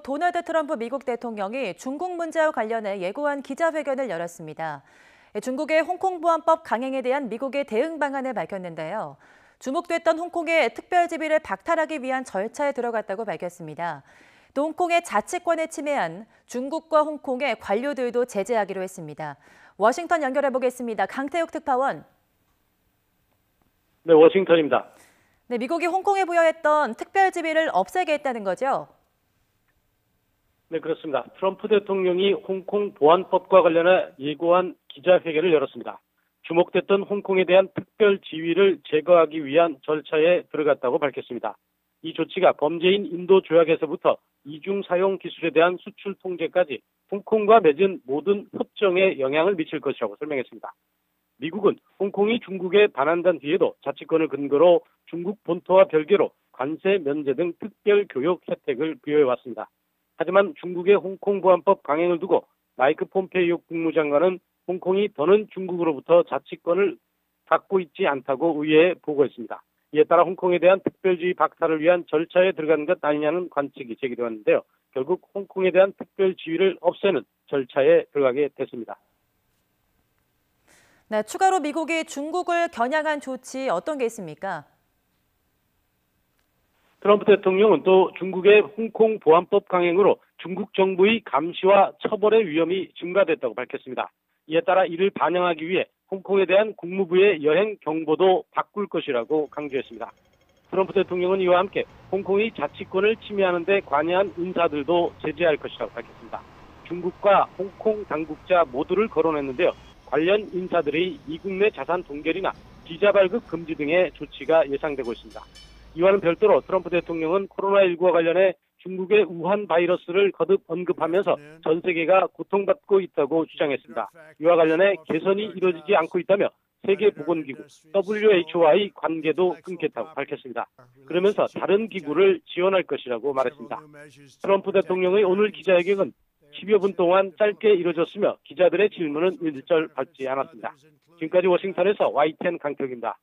도널드 트럼프 미국 대통령이 중국 문제와 관련해 예고한 기자회견을 열었습니다. 중국의 홍콩 보안법 강행에 대한 미국의 대응 방안을 밝혔는데요. 주목됐던 홍콩의 특별지위를 박탈하기 위한 절차에 들어갔다고 밝혔습니다. 또 홍콩의 자치권에 침해한 중국과 홍콩의 관료들도 제재하기로 했습니다. 워싱턴 연결해 보겠습니다. 강태욱 특파원. 네, 워싱턴입니다. 네, 미국이 홍콩에 부여했던 특별지위를 없애겠다는 거죠? 네, 그렇습니다. 트럼프 대통령이 홍콩 보안법과 관련해 예고한 기자회견을 열었습니다. 주목됐던 홍콩에 대한 특별 지위를 제거하기 위한 절차에 들어갔다고 밝혔습니다. 이 조치가 범죄인 인도 조약에서부터 이중 사용 기술에 대한 수출 통제까지 홍콩과 맺은 모든 협정에 영향을 미칠 것이라고 설명했습니다. 미국은 홍콩이 중국에 반한단 뒤에도 자치권을 근거로 중국 본토와 별개로 관세 면제 등 특별 교역 혜택을 부여해왔습니다. 하지만 중국의 홍콩 보안법 강행을 두고 마이크 폼페이오 국무장관은 홍콩이 더는 중국으로부터 자치권을 갖고 있지 않다고 의회에 보고했습니다. 이에 따라 홍콩에 대한 특별지위 박탈을 위한 절차에 들어간 것 아니냐는 관측이 제기되었는데요. 결국 홍콩에 대한 특별지위를 없애는 절차에 들어가게 됐습니다. 네, 추가로 미국이 중국을 겨냥한 조치 어떤 게 있습니까? 트럼프 대통령은 또 중국의 홍콩 보안법 강행으로 중국 정부의 감시와 처벌의 위험이 증가됐다고 밝혔습니다. 이에 따라 이를 반영하기 위해 홍콩에 대한 국무부의 여행 경보도 바꿀 것이라고 강조했습니다. 트럼프 대통령은 이와 함께 홍콩의 자치권을 침해하는 데 관여한 인사들도 제재할 것이라고 밝혔습니다. 중국과 홍콩 당국자 모두를 거론했는데요. 관련 인사들의 미국 내 자산 동결이나 비자 발급 금지 등의 조치가 예상되고 있습니다. 이와는 별도로 트럼프 대통령은 코로나19와 관련해 중국의 우한 바이러스를 거듭 언급하면서 전 세계가 고통받고 있다고 주장했습니다. 이와 관련해 개선이 이루어지지 않고 있다며 세계보건기구 WHO와의 관계도 끊겠다고 밝혔습니다. 그러면서 다른 기구를 지원할 것이라고 말했습니다. 트럼프 대통령의 오늘 기자회견은 10여 분 동안 짧게 이루어졌으며 기자들의 질문은 일절 받지 않았습니다. 지금까지 워싱턴에서 YTN 강태욱입니다.